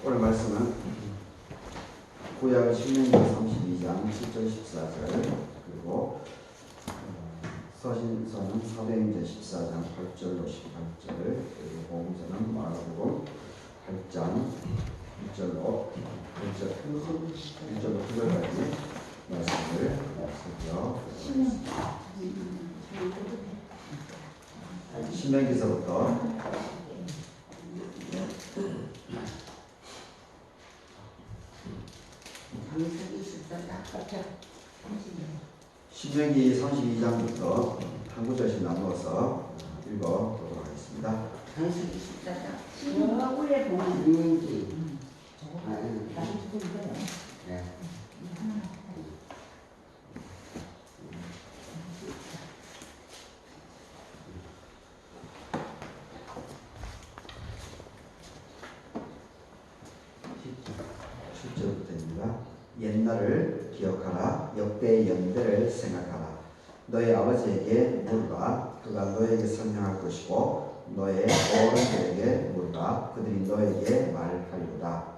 오늘 말씀은 구약 신명기 32장 7절 14절 그리고 서신서는 사도행전 14장 8절로 18절 그리고 복음서는 마가복음 8장 1절로 9절까지 말씀을 살펴보겠습니다. 신명기서부터 신명기 32장부터 한 구절씩 나누어서 읽어보도록 하겠습니다. 장세기 14장. 원래 보면 신명기. 네. 옛날을 기억하라. 역대의 연대를 생각하라. 너의 아버지에게 물으라. 그가 너에게 설명할 것이고 너의 어른들에게 물으라. 그들이 너에게 말하리로다.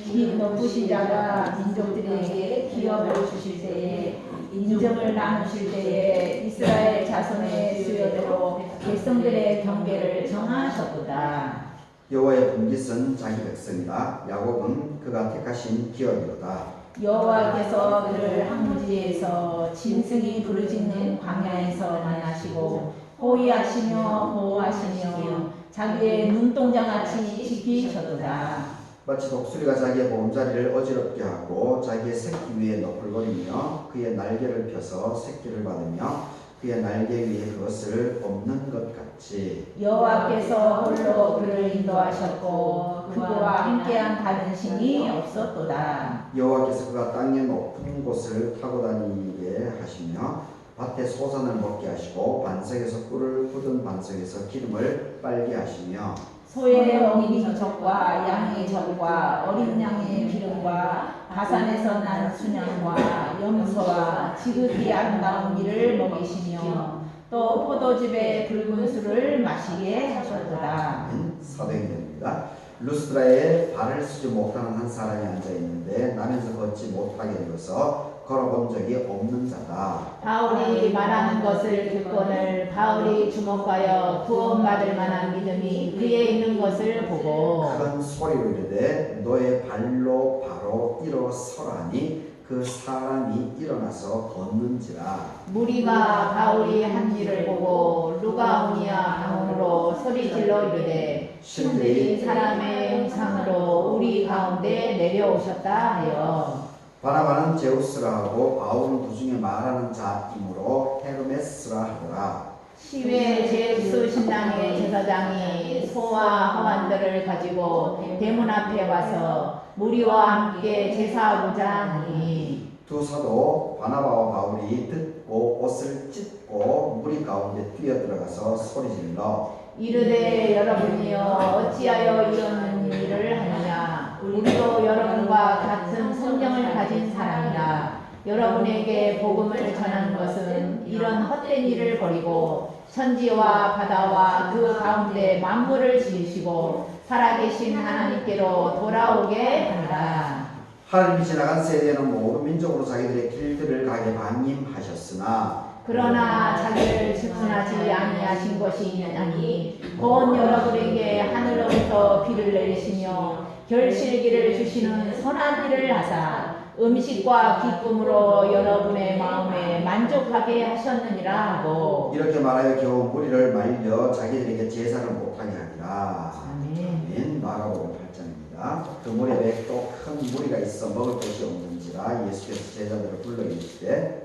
기 높으신 자가 민족들에게 기업을 주실 때에 인정을 나누실 때에 이스라엘 자손의 수요대로 백성들의 경계를 정하셨도다. 여호와의 분깃은 자기 백성이다. 야곱은 그가 택하신 기업이로다. 여호와께서 그를 항무지에서 짐승이 부르짖는 광야에서 만나시고 호위하시며 보호하시며 자기의 눈동자같이 지키셨도다. 마치 독수리가 자기의 보금자리를 어지럽게 하고 자기의 새끼 위에 너풀거리며 그의 날개를 펴서 새끼를 받으며 그의 날개 위에 그것을 엎는 것 같이 여호와께서 홀로 그를 인도하셨고 그와 함께한 다른 신이 없었도다. 여호와께서 그가 땅의 높은 곳을 타고 다니게 하시며 밭에 소산을 먹게 하시고 반석에서 꿀을 묻은 반석에서 기름을 빨게 하시며 소의 어린 젖과 양의 젖과 어린 양의 기름과 바산에서 난 순양과 염소와 지극히 아름다운 밀을 먹이시며 또 포도즙의 붉은 술을 마시게 하셨도다. 사도행전입니다. 루스드라에 발을 쓰지 못하는 한 사람이 앉아 있는데 나면서 걷지 못하게 되어서 걸어본 적이 없는 자다. 바울이 말하는 것을 듣고는 바울이 주목하여 구원받을 만한 믿음이 그에 있는 것을 보고 큰 소리로 이르되 너의 발로 바로 일어서라니 그 사람이 일어나서 걷는지라. 무리가 바울이 한 일을 보고 루가오니아 방언으로 소리질러 이르되 신들이 사람의 형상으로 우리 가운데 내려오셨다 하여 바나바는 제우스라 하고 바울은 그 중에 말하는 자이므로 헤르메스라 하더라. 시외 제우스 신당의 제사장이 소와 하완들을 가지고 대문 앞에 와서 무리와 함께 제사하고자 하니 두 사도 바나바와 바울이 듣고 옷을 찢고 무리 가운데 뛰어들어가서 소리질러 이르되 여러분이여 어찌하여 이런 일을 하느냐. 우리도 여러분과 같은 성령을 가진 사람이라. 여러분에게 복음을 전하는 것은 이런 헛된 일을 버리고 천지와 바다와 그 가운데 만물을 지으시고 살아계신 하나님께로 돌아오게 하니라. 하나님이 지나간 세대는 모든 민족으로 자기들의 길들을 가게 방임하셨으나 그러나 자기를 증언하지 아니하신 것이 아니 곧 여러분에게 하늘로부터 비를 내리시며 결실기를 주시는 선한 일을 하사 음식과 기쁨으로 여러분의 마음에 만족하게 하셨느니라 하고 이렇게 말하여 겨우 무리를 말려 자기들에게 제사를 못하게 하니라. 아멘. 마가복음 8장입니다. 그 무렵에 또 큰 무리가 있어 먹을 것이 없는지라 예수께서 제자들을 불러 이르시되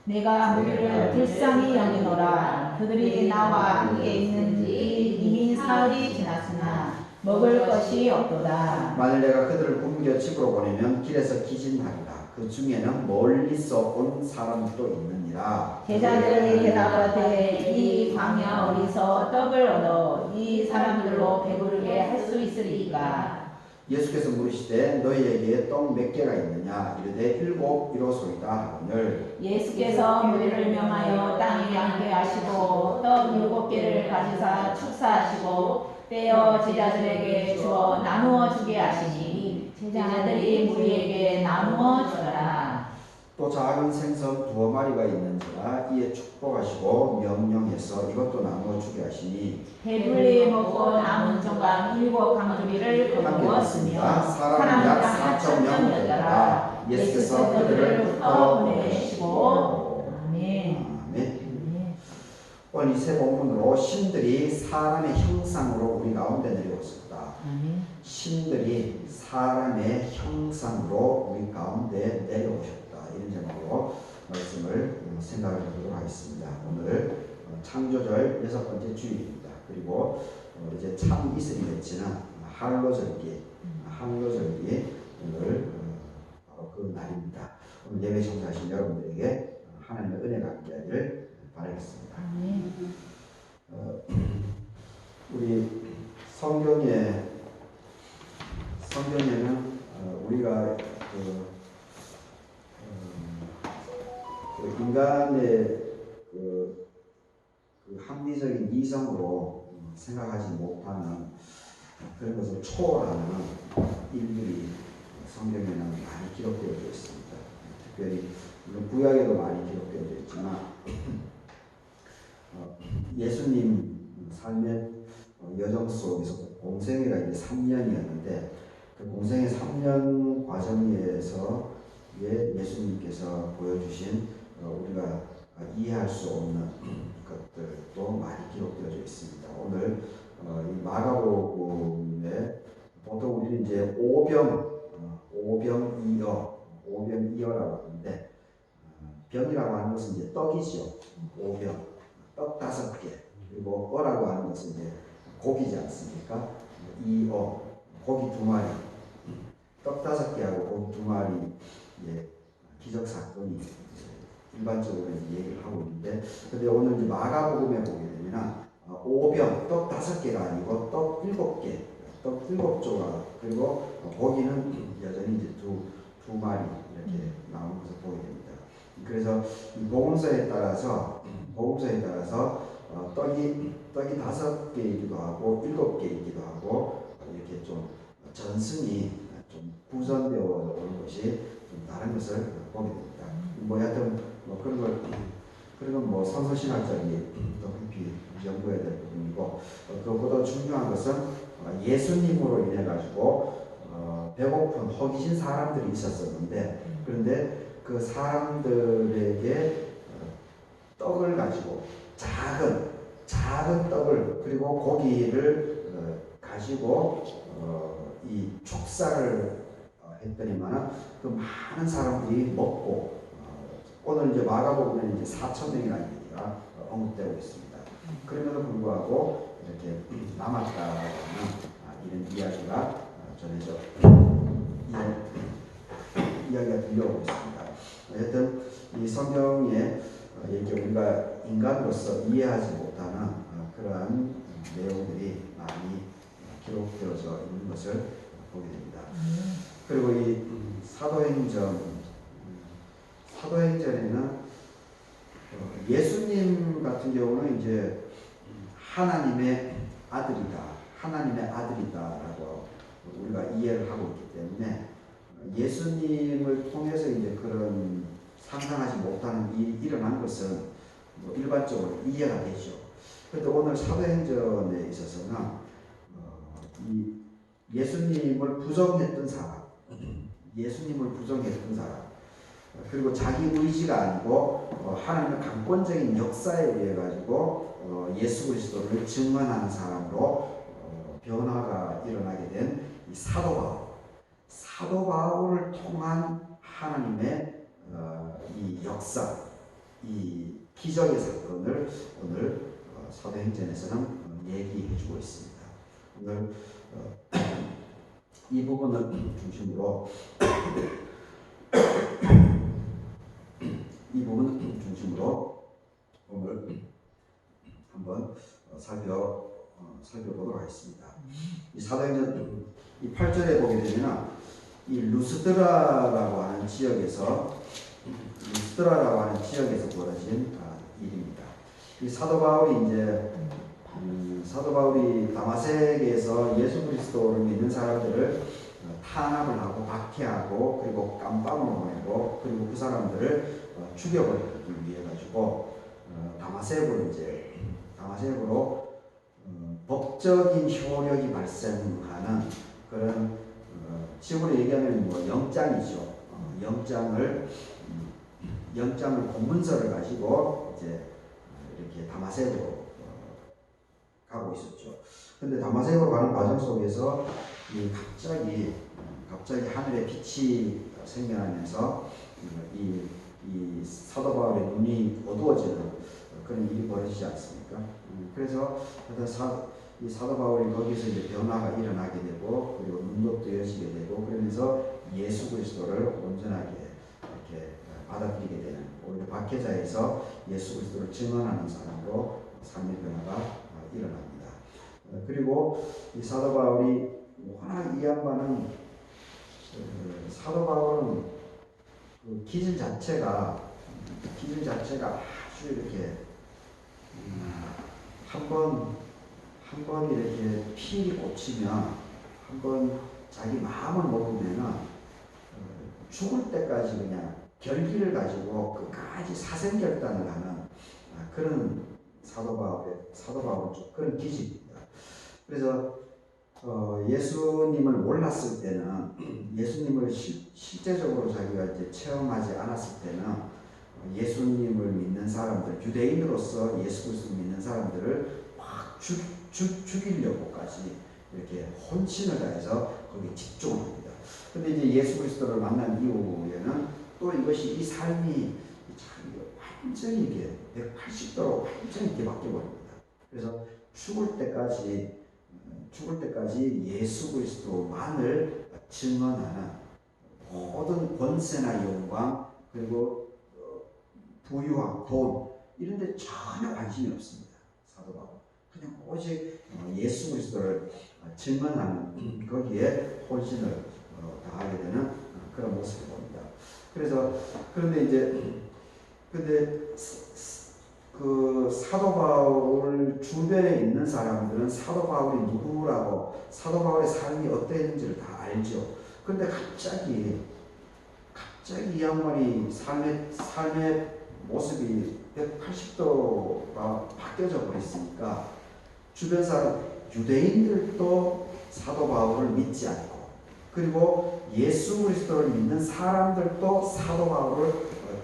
내가 무리를 불쌍히 여기노라. 그들이 나와 함께 있는지 이미 사흘이 지났으나 먹을 것이 없도다. 만일 내가 그들을 굶겨 집으로 보내면 길에서 기진하리라. 그 중에는 멀리서 온 사람도 있느니라. 제자들이 대답하되 이 광야 어디서 떡을 얻어 이 사람들로 배부르게 할 수 있으리까. 예수께서 물으시되 너희에게 떡 몇 개가 있느냐 이르되 7 이로소이다 하거늘 예수께서 무리를 명하여 땅에 앉게 하시고 떡 7개를 가지사 축사하시고 떼어 제자들에게 주어 나누어 주게 하시니 제자들이 무리에게 나누어 주더라. 또 작은 생선 2마리가 있는지라 이에 축복하시고 명령해서 이것도 나누어 주게 하시니 배불리 먹고 남은 조각 7 강두리를 거두었으며 사람 약 4,000명 되더라. 예수께서 그들을 흩어 보내시고 아멘. 아멘. 오늘 이 세 본문으로 신들이 사람의 형상으로 우리 가운데 내려오셨다. 신들이 사람의 형상으로 우리 가운데 내려오셨다. 이런 제목으로 말씀을 생각해 보도록 하겠습니다. 오늘 창조절 6번째 주일입니다. 그리고 이제 참 이슬이 맺히는 할로절기 오늘 바로 그 날입니다. 오늘 예배 청소하신 여러분들에게 하나님의 은혜가 함께하기를 바라겠습니다. 우리 성경에는 우리가 그 인간의 그 합리적인 이성으로 생각하지 못하는 그런 것을 초월하는 일들이 성경에는 많이 기록되어 있습니다. 특별히 물론 구약에도 많이 기록되어 있지만 예수님 삶의 여정 속에서 공생애가 이제 3년이었는데 그 공생애 3년 과정에서 예수님께서 보여주신 우리가 이해할 수 없는 것들도 많이 기록되어 있습니다. 오늘 이 마가복음에 보통 우리는 이제 오병이어라고 하는데 병이라고 하는 것은 이제 떡이죠. 오병, 떡 5개. 그리고 어라고 하는 것은 이제 고기지 않습니까? 이어, 고기 2마리, 떡 5개하고 고기 2마리 기적 사건이 일반적으로 얘기를 하고 있는데, 근데 오늘 이제 마가복음에 보게 되면 오병, 떡 5개가 아니고 떡 7개, 떡 7조각, 그리고 고기는 여전히 이제 두 마리 이렇게 나오는 것을 보게 됩니다. 그래서 이 복음서에 따라서 떡이 5개이기도 하고 7개이기도 하고 이렇게 좀 전승이 좀 구성되어 오는 것이 좀 다른 것을 보게 됩니다. 하여튼 그런 건 뭐 선서신학적인 더 깊이 연구해야 될 부분이고, 그것보다 중요한 것은 예수님으로 인해 가지고 배고픈 허기진 사람들이 있었었는데, 그런데 그 사람들에게 떡을 가지고 작은 떡을 그리고 고기를 가지고 이 축사를 했더니만 그 많은 사람들이 먹고 오늘 이제 마가복음에는 이제 4,000명이라는 얘기가 언급되고 있습니다. 그럼에도 불구하고 이렇게 남았다라는 이런 이야기가 전해져 이야기가 들려오고 있습니다. 하여튼 이 성경에 이렇게 우리가 인간으로서 이해하지 못하는 그러한 내용들이 많이 기록되어져 있는 것을 보게 됩니다. 그리고 이 사도행전에는 예수님 같은 경우는 이제 하나님의 아들이다라고 우리가 이해를 하고 있기 때문에 예수님을 통해서 이제 그런 상상하지 못하는 일이 일어난 것은 뭐 일반적으로 이해가 되죠. 그런데 오늘 사도행전에 있어서는 이 예수님을 부정했던 사람, 그리고 자기 의지가 아니고 하나님의 강권적인 역사에 의해 가지고 예수 그리스도를 증언하는 사람으로 변화가 일어나게 된 이 사도 바울을 통한 하나님의 이 역사, 이 기적의 사건을 오늘 사도행전에서는 얘기해주고 있습니다. 오늘 이 부분을 중심으로 오늘 한번 살펴보도록 하겠습니다. 이 사도행전 이 8절에 보게 되면 이 루스드라라고 하는 지역에서 벌어진 일입니다. 이 사도 바울이 이제 사도 바울이 다마섹에서 예수 그리스도를 믿는 사람들을 탄압을 하고 박해하고 그리고 깜빵으로 보내고 그리고 그 사람들을 죽여버리기 위해 가지고 다마섹으로 법적인 효력이 발생하는 그런 지금으로 얘기하면 뭐 영장이죠. 영장을 공문서를 가지고 이제 이렇게 다마섹으로 가고 있었죠. 근데 다마섹으로 가는 과정 속에서 갑자기 하늘에 빛이 생겨나면서 이 사도 바울의 눈이 어두워지는 그런 일이 벌어지지 않습니까? 그래서 이 사도 바울이 거기서 이제 변화가 일어나게 되고 그리고 눈도 뜨여지게 되고 그러면서 예수 그리스도를 온전하게 이렇게 받아들이게 되는 오히려 박해자에서 예수 그리스도를 증언하는 사람으로 삶의 변화가 일어납니다. 그리고 이 사도 바울이 워낙 이 양반은 사도 바울은 그 기질 자체가 아주 이렇게 한 번 이렇게 필이 꽂히면 한 번 자기 마음을 먹으면은 죽을 때까지 그냥 결기를 가지고 끝까지 사생결단을 하는 그런 사도 바울은 좀 그런 기질입니다. 그래서 예수님을 몰랐을 때는 예수님을 실제적으로 자기가 이제 체험하지 않았을 때는 예수님을 믿는 사람들, 유대인으로서 예수 그리스도를 믿는 사람들을 확 죽이려고까지 이렇게 혼신을 다해서 거기에 집중합니다. 근데 이제 예수 그리스도를 만난 이후에는 또 이 삶이 완전히 이게 180도로 완전히 이렇게 바뀌어버립니다. 그래서 죽을 때까지 예수 그리스도만을 증언하는 모든 권세나 영광 그리고 부유함, 돈 이런 데 전혀 관심이 없습니다. 사도 바울. 그냥 오직 예수 그리스도를 증언하는 거기에 혼신을 다하게 되는 그런 모습을 봅니다. 그런데 그 사도 바울 주변에 있는 사람들은 사도 바울이 누구라고 사도 바울의 삶이 어땠는지를 다 알죠. 그런데 갑자기 이 양반이 삶의 모습이 180도가 바뀌어져 버렸으니까 주변 사람 유대인들도 사도 바울을 믿지 않고 그리고 예수 그리스도를 믿는 사람들도 사도 바울을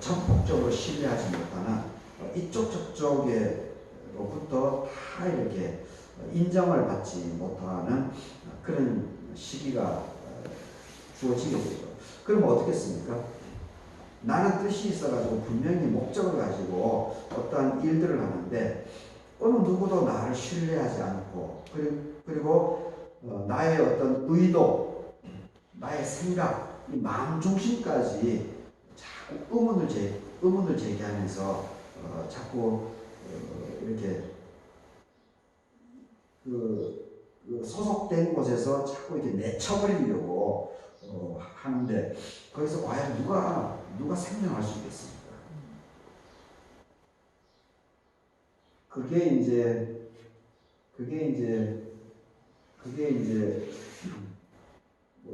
전폭적으로 신뢰하지 못하는 이쪽 저쪽에로부터 다 이렇게 인정을 받지 못하는 그런 시기가 주어지게 되죠. 그럼 어떻겠습니까? 나는 뜻이 있어가지고 분명히 목적을 가지고 어떠한 일들을 하는데 어느 누구도 나를 신뢰하지 않고 그리고 나의 어떤 의도, 나의 생각, 이 마음 중심까지 자꾸 의문을 제기하면서 자꾸 이렇게 그 소속된 곳에서 자꾸 이렇게 내쳐버리려고 하는데 거기서 과연 누가 생명할 수 있겠습니까? 그게 이제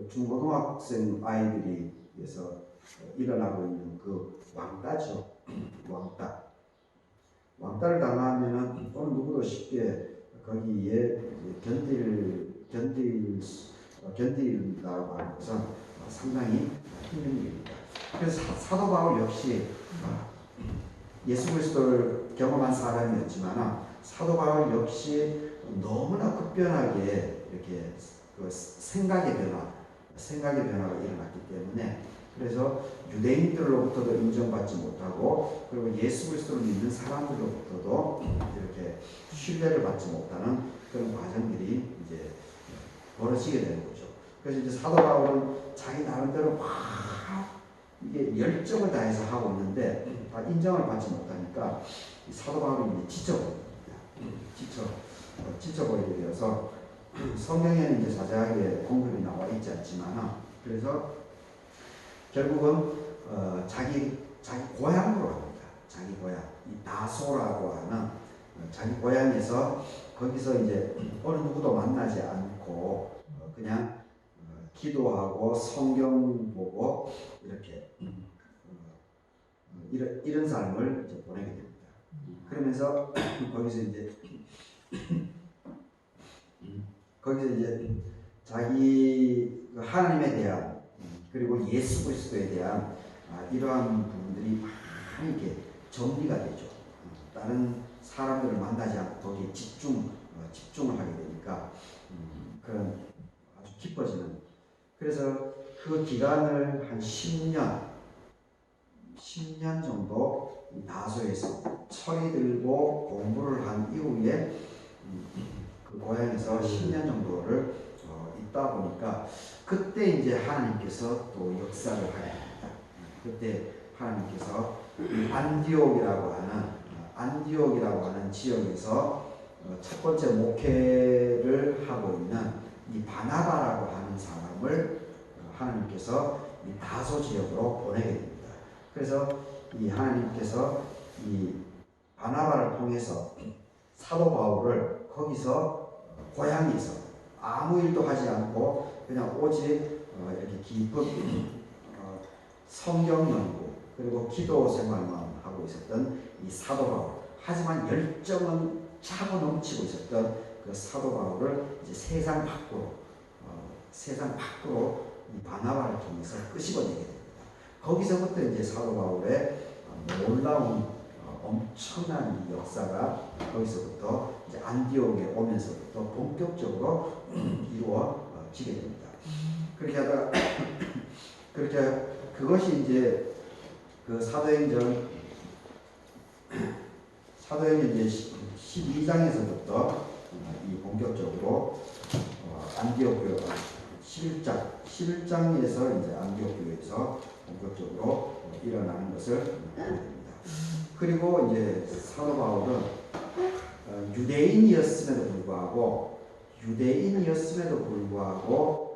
중고등학생 아이들이에서 일어나고 있는 그 왕따죠. 왕따를 당하면은 어느 누구도 쉽게 거기에 견디다라고 하는 것은 상당히 힘든 일입니다. 그래서 사도 바울 역시 예수 그리스도를 경험한 사람이었지만 사도 바울 역시 너무나 급변하게 이렇게 그 생각의 변화가 일어났기 때문에 그래서 유대인들로부터도 인정받지 못하고 그리고 예수 그리스도를 믿는 사람들로부터도 이렇게 신뢰를 받지 못하는 그런 과정들이 이제 벌어지게 되는 거죠. 그래서 이제 사도 바울은 자기 나름대로 막 이게 열정을 다해서 하고 있는데 다 인정을 받지 못하니까 사도 바울이 이제 지쳐버리게 되어서 성경에는 이제 자세하게 공급이 나와 있지 않지만 그래서 결국은 자기 고향으로 갑니다. 자기 고향, 이 다소라고 하는 자기 고향에서 거기서 이제 어느 누구도 만나지 않고 그냥 기도하고 성경 보고 이렇게 이런 삶을 이제 보내게 됩니다. 그러면서 거기서 이제 자기 하나님에 대한 그리고 예수 그리스도에 대한 이러한 부분들이 많이 이렇게 정리가 되죠. 다른 사람들을 만나지 않고 거기에 집중을 하게 되니까 그런 아주 기뻐지는. 그래서 그 기간을 한 10년 정도 나소에서 철이 들고 공부를 한 이후에 그 고향에서 10년 정도를 있다 보니까 그때 이제 하나님께서 또 역사를 하게 됩니다. 그때 하나님께서 안디옥이라고 하는 지역에서 첫 번째 목회를 하고 있는 이 바나바라고 하는 사람을 하나님께서 이 다소 지역으로 보내게 됩니다. 그래서 이 하나님께서 이 바나바를 통해서 사도 바울을 거기서 고향에서 아무 일도 하지 않고 그냥 오직 이렇게 깊은 성경 연구 그리고 기도 생활만 하고 있었던 이 사도 바울, 하지만 열정은 차고 넘치고 있었던 그 사도 바울을 이제 세상 밖으로 이 바나바를 통해서 끄집어내게 됩니다. 거기서부터 이제 사도 바울의 놀라운 엄청난 이 역사가 거기서부터 이제 안디옥에 오면서부터 본격적으로 이루어지게 됩니다. 그렇게 하다가 그것이 이제 그 사도행전 이제 12장에서부터 이 본격적으로 안디옥 교회가 11장에서 이제 안디옥 교회에서 본격적으로 일어나는 것을 보게 됩니다. 그리고 이제 사도 바울은 유대인이었음에도 불구하고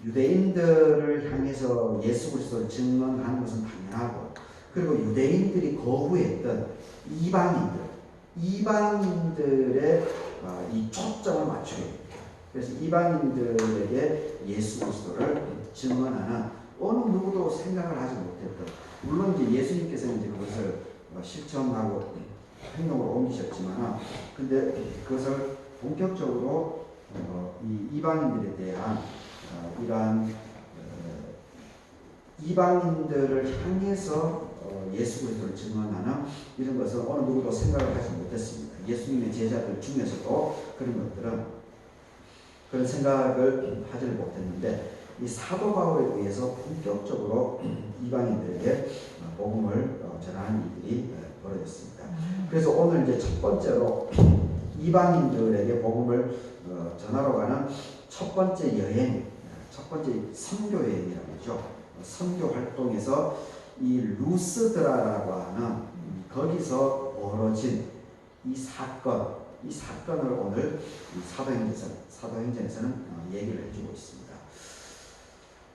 유대인들을 향해서 예수 그리스도를 증언하는 것은 당연하고, 그리고 유대인들이 거부했던 이방인들의 이 초점을 맞추게 됩니다. 그래서 이방인들에게 예수 그리스도를 증언하는 어느 누구도 생각을 하지 못했던, 물론 이제 예수님께서는 이제 그것을 실천하고 행동으로 옮기셨지만, 근데 그것을 본격적으로 이 이방인들에 대한 이러한 이방인들을 향해서 예수 그리스도를 증언하는 이런 것을 어느 누구도 생각을 하지 못했습니다. 예수님의 제자들 중에서도 그런 생각을 하지를 못했는데, 이 사도 바울에 의해서 본격적으로 이방인들에게 복음을 전하는 일들이 벌어졌습니다. 그래서 오늘 이제 첫 번째로 이방인들에게 복음을 전하러 가는 첫 번째 선교 여행이라고 하죠. 선교 활동에서 이 루스드라라고 하는 거기서 벌어진 이 사건을 오늘 사도행전에서는 얘기를 해주고 있습니다.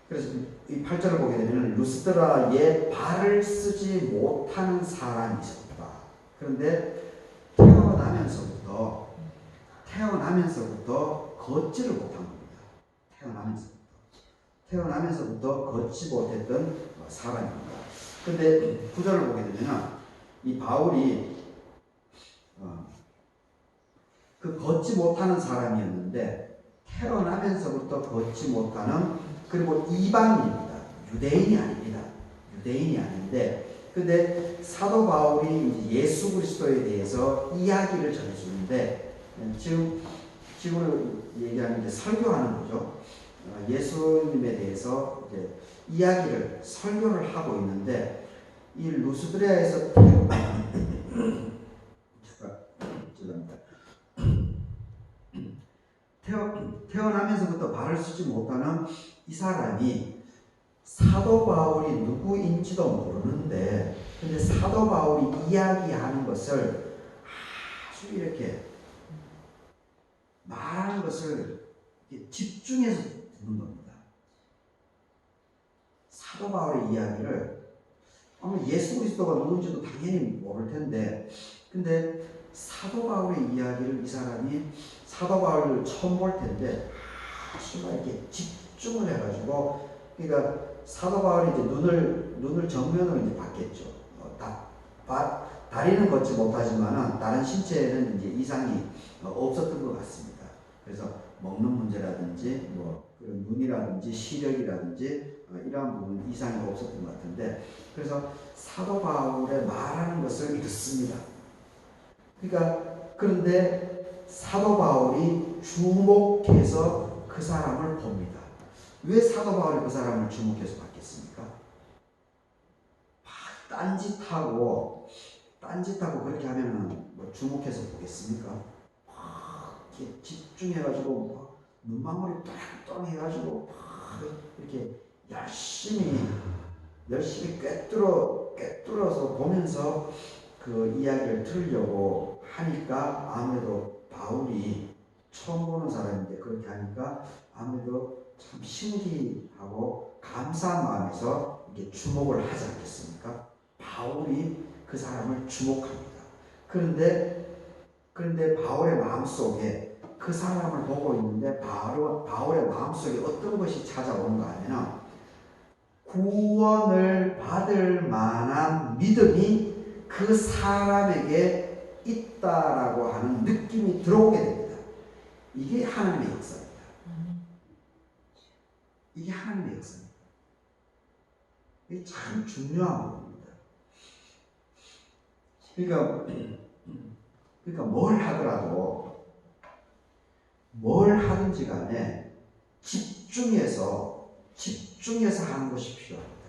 그래서 이 8절을 보게 되면 루스드라에 발을 쓰지 못하는 사람이 있었다. 그런데 태어나면서부터 걷지를 못한 겁니다. 태어나면서부터 걷지 못했던 사람입니다. 그런데 9절을 보게 되면 이 바울이 그 걷지 못하는 사람이었는데, 태어나면서부터 걷지 못하는, 그리고 이방인입니다. 유대인이 아닌데, 근데 사도 바울이 이제 예수 그리스도에 대해서 이야기를 전해주는데, 지금 얘기하는 이제 설교하는 거죠. 예수님에 대해서 이제 설교를 하고 있는데, 이 루스드라에서 태어나면서부터 발을 쓰지 못하는 이 사람이 사도 바울이 누구인지도 모르는데, 근데 사도 바울이 이야기하는 것을 아주 이렇게 말하는 것을 집중해서 듣는 겁니다. 사도 바울의 이야기를, 아마 예수 그리스도가 누군지도 당연히 모를 텐데, 근데 사도 바울의 이야기를 이 사람이 사도 바울을 처음 볼 텐데 정말 이렇게 집중을 해가지고 그러니까 사도 바울이 이제 눈을 정면으로 이제 봤겠죠. 다리는 걷지 못하지만은 다른 신체에는 이제 이상이 없었던 것 같습니다. 그래서 먹는 문제라든지 뭐 그런 눈이라든지 시력이라든지 이러한 부분 이상이 없었던 것 같은데 그래서 사도 바울의 말하는 것을 듣습니다. 그러니까 그런데 사도 바울이 주목해서 그 사람을 봅니다. 왜 사도 바울이 그 사람을 주목해서 봤겠습니까? 딴짓하고 그렇게 하면은 뭐 주목해서 보겠습니까? 이렇게 집중해가지고 눈망울이 똥똥 해가지고 이렇게 열심히 꿰뚫어서 보면서 그 이야기를 들으려고 하니까 아무래도 바울이 처음 보는 사람인데 그렇게 하니까 아무래도 참 신기하고 감사한 마음에서 이게 주목을 하지 않겠습니까? 바울이 그 사람을 주목합니다. 그런데 바울의 마음속에 그 사람을 보고 있는데 바울의 마음속에 어떤 것이 찾아오는가 하면 구원을 받을 만한 믿음이 그 사람에게 있다라고 하는 느낌이 들어오게 됩니다. 이게 하나님의 역사입니다. 이게 하나님의 역사입니다. 이게 참 중요한 부분입니다. 그러니까 뭘 하든지 간에 집중해서 하는 것이 필요합니다.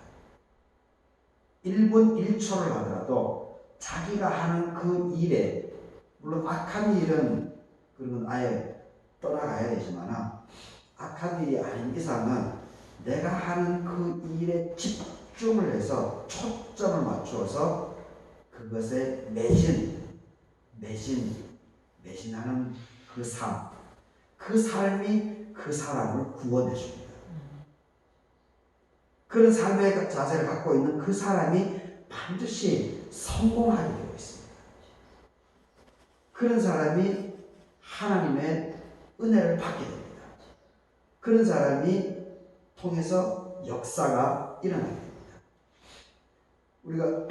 1분 1초를 하더라도 자기가 하는 그 일에 물론 악한 일은 그런 건 아예 떠나가야 되지만 악한 일이 아닌 이상은 내가 하는 그 일에 집중을 해서 초점을 맞추어서 그것에 매진하는 그 삶이 그 사람을 구원해 줍니다. 그런 삶의 자세를 갖고 있는 그 사람이 반드시 성공하게 되고 있습니다. 그런 사람이 하나님의 은혜를 받게 됩니다. 그런 사람이 통해서 역사가 일어나게 됩니다. 우리가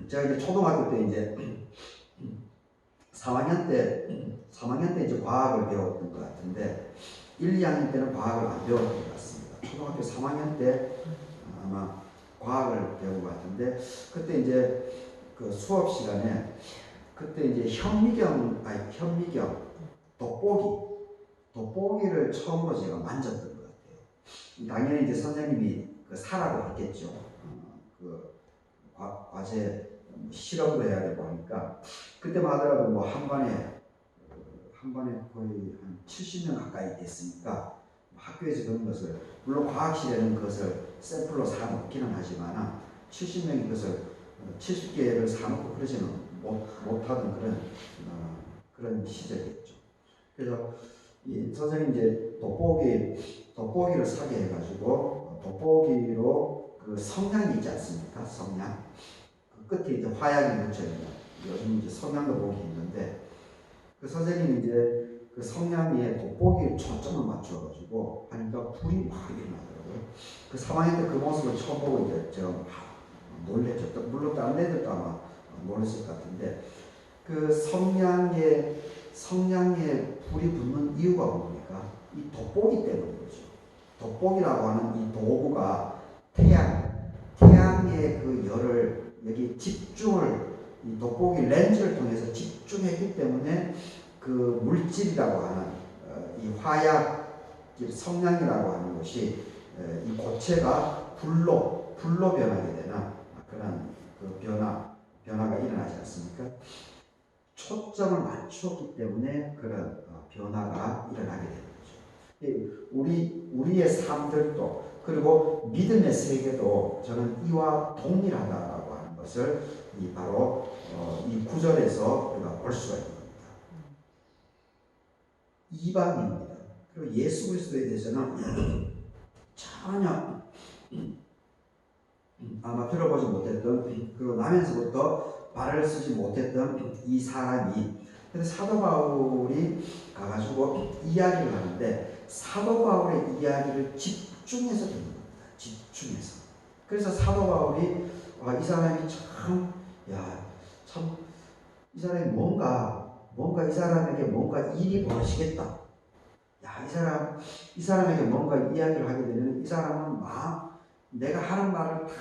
제가 이제 초등학교 때 이제 3학년 때 이제 과학을 배웠던 것 같은데 1, 2학년 때는 과학을 안 배웠던 것 같습니다. 초등학교 3학년 때 아마 과학을 배운 것 같은데 그때 이제 그 수업 시간에 그때 이제 현미경 돋보기를 처음으로 제가 만졌던 것 같아요. 당연히 이제 선생님이 그 사라고 했겠죠. 그 과제 실험도 해야 되고 하니까 그때만 하더라도 뭐 한 반에 거의 한 70명 가까이 됐으니까 학교에서 그런 것을 물론 과학실에는 그것을 샘플로 사놓기는 하지만 70명이 그것을 70개를 사놓고 그러지는 못하던 그런 시절이었죠. 그래서 이 선생님 이제 돋보기를 사게 해가지고 돋보기로 그 성냥이 있지 않습니까? 성냥 그 끝에 이제 화약이 묻혀 있는 요즘 이제 성냥도 보기 있는데 그 선생님이 이제 그 성냥에 돋보기에 초점을 맞춰가지고 하니까 불이 막 일어나더라고요. 그 3학년 때 그 모습을 처음 보고 이제 제가 놀랬죠. 물론 다른 애들도 아마 놀랐을 것 같은데 그 성냥에 불이 붙는 이유가 뭡니까? 이 돋보기 때문이죠. 돋보기라고 하는 이 도구가 태양의 그 열을 여기 집중을 이 돋보기 렌즈를 통해서 집중했기 때문에 그 물질이라고 하는 이 화약 성냥이라고 하는 것이 이 고체가 불로 변하게 되는 그런 그 변화가 일어나지 않습니까? 초점을 맞추었기 때문에 그런 변화가 일어나게 되는 거죠. 우리의 삶들도 그리고 믿음의 세계도 저는 이와 동일하다라고 하는 것을 바로 이 구절에서 우리가 볼 수가 있는 겁니다. 이방인입니다. 그리고 예수 그리스도에 대해서는 전혀 아마 들어보지 못했던 그리고 나면서부터 발을 쓰지 못했던 이 사람이, 근데 사도 바울이 가가지고 이야기를 하는데 사도 바울의 이야기를 집중해서 듣는 겁니다. 집중해서. 그래서 사도 바울이 이 사람이 참, 이 사람이 뭔가 이 사람에게 뭔가 일이 벌어지겠다. 이 사람에게 뭔가 이야기를 하게 되면 이 사람은 내가 하는 말을 다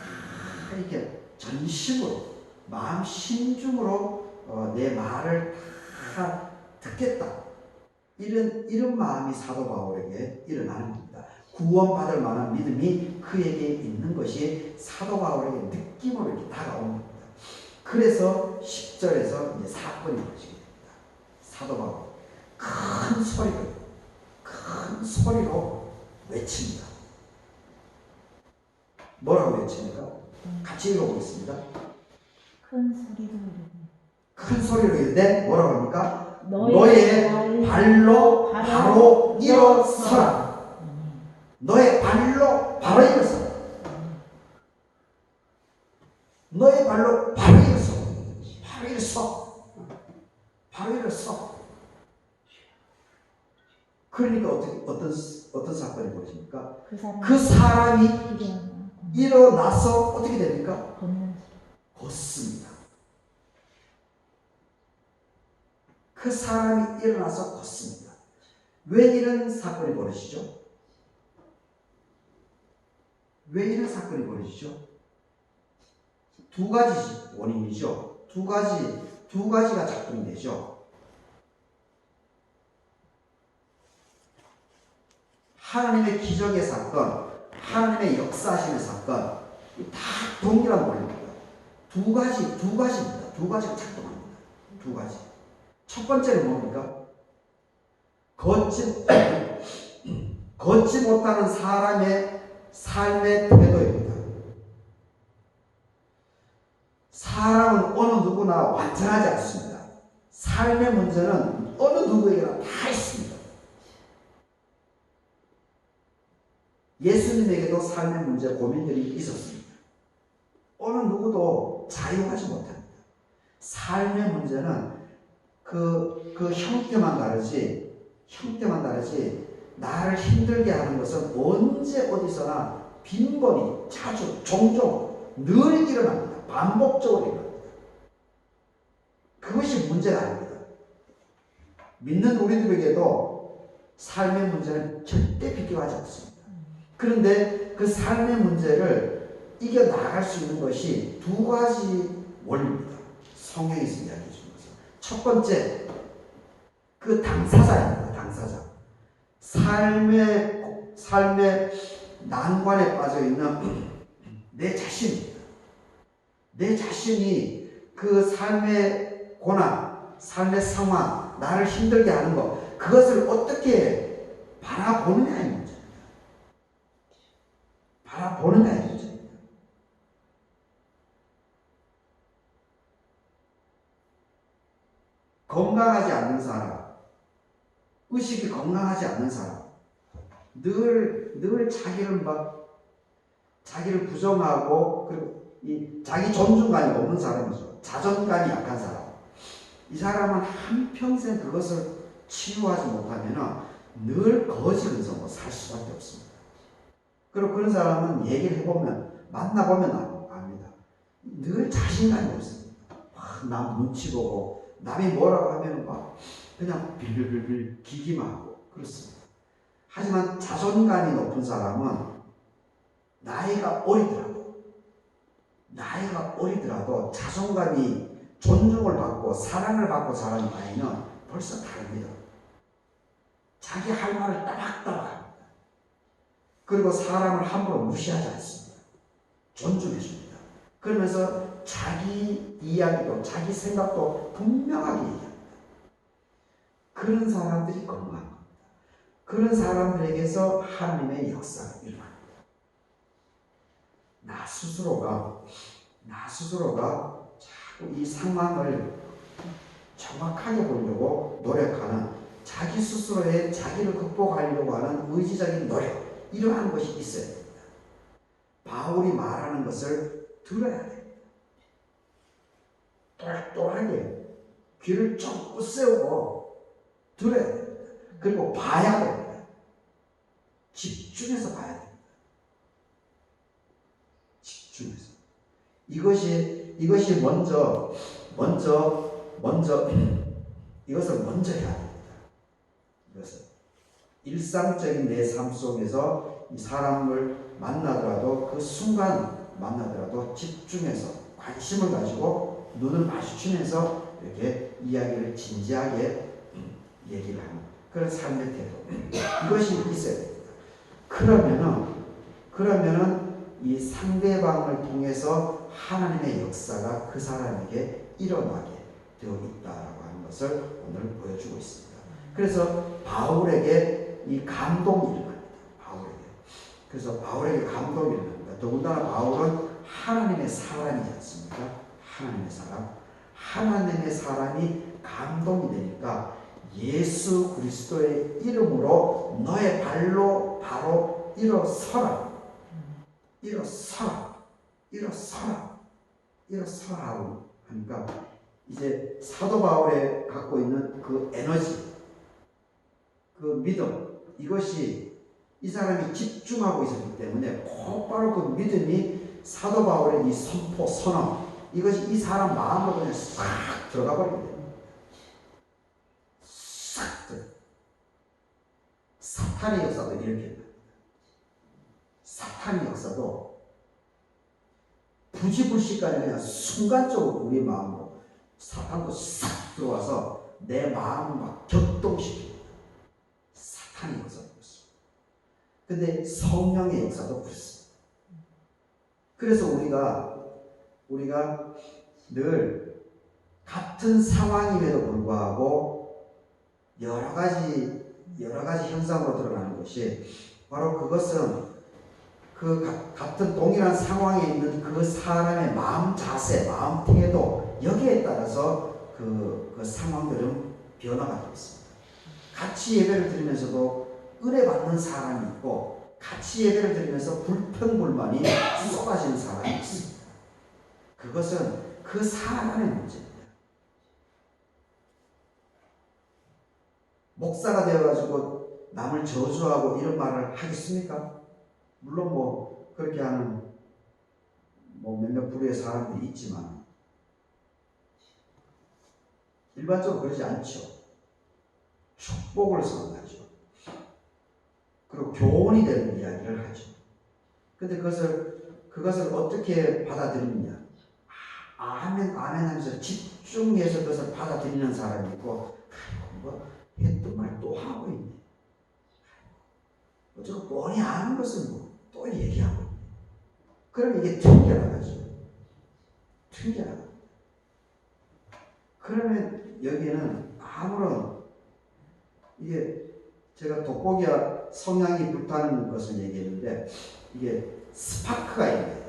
이렇게 전심으로, 마음 심중으로 내 말을 다 듣겠다. 이런 마음이 사도 바울에게 일어나는 겁니다. 구원받을 만한 믿음이 그에게 있는 것이 사도 바울에게 느낌으로 이렇게 다가오는 겁니다. 그래서 10절에서 이제 사건이 벌어지게 됩니다. 사도 바울 큰 소리로 외칩니다. 뭐라고 외칩니까? 같이 읽어보겠습니다. 큰 소리로 이르되 뭐라고 합니까? 너의 발로 바로 일어서라. 너의 발로 바로 일어서라. 너의 발로 바로 일어서. 바로 일어서. 바로 일어서. 그러니까 어떤 사건이 벌어집니까? 그 사람이 일어나서 어떻게 됩니까? 걷습니다. 그 사람이 일어나서 걷습니다. 왜 이런 사건이 벌어지죠? 왜 이런 사건이 벌어지죠? 두 가지 원인이죠. 두 가지가 작동되죠. 하나님의 기적의 사건, 하나님의 역사하시는 사건, 다 동일한 원리입니다. 두 가지입니다. 두 가지가 작동합니다. 두 가지. 첫 번째는 뭡니까? 걷지 못하는 사람의 삶의 태도입니다. 사람은 어느 누구나 완전하지 않습니다. 삶의 문제는 어느 누구에게나 다 있습니다. 예수님에게도 삶의 문제, 고민들이 있었습니다. 어느 누구도 자유하지 못합니다. 삶의 문제는 그 형태만 다르지 나를 힘들게 하는 것은 언제 어디서나 빈번히 자주 종종 늘 일어납니다. 반복적으로 일어납니다. 그것이 문제가 아닙니다. 믿는 우리들에게도 삶의 문제는 절대 비교하지 않습니다. 그런데 그 삶의 문제를 이겨나갈 수 있는 것이 두 가지 원리입니다. 성경에서 이야기해 주는 것은. 첫 번째, 그 당사자입니다. 당사자. 삶의 난관에 빠져 있는 내 자신입니다. 내 자신이 그 삶의 고난, 삶의 상황, 나를 힘들게 하는 것, 그것을 어떻게 바라보느냐의 문제입니다. 바라보느냐의 문제입니다. 건강하지 않는 사람, 의식이 건강하지 않는 사람, 늘 자기를 부정하고, 그리고 자기 존중감이 없는 사람이죠. 자존감이 약한 사람. 이 사람은 한평생 그것을 치유하지 못하면 늘 거지 근성으로 살 수밖에 없습니다. 그리고 그런 사람은 얘기를 해보면, 만나보면 압니다. 늘 자신감이 없습니다. 남 눈치 보고, 남이 뭐라고 하면 그냥 빌빌빌빌 기기만 하고 그렇습니다. 하지만 자존감이 높은 사람은 나이가 어리더라도 자존감이 존중을 받고 사랑을 받고 자란 나이는 벌써 다릅니다. 자기 할 말을 따박따박 합니다. 그리고 사람을 함부로 무시하지 않습니다. 존중해 줍니다. 그러면서 자기 이야기도 자기 생각도 분명하게 얘기합니다. 그런 사람들이 건강한 겁니다. 그런 사람들에게서 하나님의 역사가 일어납니다. 나 스스로가 자꾸 이 상황을 정확하게 보려고 노력하는, 자기 스스로의 자기를 극복하려고 하는 의지적인 노력, 이러한 것이 있어야 됩니다. 바울이 말하는 것을 들어야 됩니다. 똘똘하게 귀를 쫑긋 세우고 들어야 됩니다. 그리고 봐야 됩니다. 집중해서 봐야 됩니다. 집중해서. 이것이 먼저 이것을 먼저 해야 됩니다. 이것을 일상적인 내 삶 속에서 이 사람을 만나더라도 그 순간 만나더라도 집중해서 관심을 가지고 눈을 마주치면서 이렇게 이야기를 진지하게 얘기를 하는 그런 삶의 태도 이것이 있어야 됩니다. 그러면은 이 상대방을 통해서 하나님의 역사가 그 사람에게 일어나게 되어 있다라고 하는 것을 오늘 보여주고 있습니다. 그래서 바울에게 이 감동이 일어납니다. 그래서 바울에게 감동이 일어납니다. 더군다나 바울은 하나님의 사람이지 않습니까? 하나님의 사람이 감동이 되니까 예수 그리스도의 이름으로 너의 발로 바로 일어서라 하니까 이제 사도 바울에 갖고 있는 그 에너지, 그 믿음, 이것이 이 사람이 집중하고 있었기 때문에 곧바로 그 믿음이 사도 바울의 이 선포, 선언, 이것이 이 사람 마음으로 그냥 싹 들어가 버리게 됩니다. 싹 들어. 사탄의 역사도 이렇게 됩니다. 사탄의 역사도 부지불식간에 그냥 순간적으로 우리 마음으로 사탄도 싹 들어와서 내 마음을 막 격동시킵니다. 사탄의 역사도 그렇습니다. 근데 성령의 역사도 그렇습니다. 그래서 우리가 늘 같은 상황임에도 불구하고 여러 가지 현상으로 드러나는 것이 바로 그것은 그 같은 동일한 상황에 있는 그 사람의 마음 자세, 마음 태도 여기에 따라서 그 상황들은 변화가 되어 있습니다. 같이 예배를 드리면서도 은혜 받는 사람이 있고 같이 예배를 드리면서 불평불만이 쏟아지는 사람이 있습니다. 그것은 그 사람 안의 문제입니다. 목사가 되어가지고 남을 저주하고 이런 말을 하겠습니까? 물론 그렇게 하는 몇몇 부류의 사람들이 있지만 일반적으로 그러지 않죠. 축복을 선언하죠. 그리고 교훈이 되는 이야기를 하죠. 근데 그것을 어떻게 받아들이느냐? 아멘 하면서 집중해서 그것을 받아들이는 사람이 있고, 했던 말 또 하고 있네. 어쩌고 뻔히 아는 것을 또 얘기하고 있네. 그럼 이게 튕겨나가죠. 그러면 여기에는 아무런 이게 제가 돋보기와 성향이 불타는 것을 얘기했는데 이게 스파크가 있네.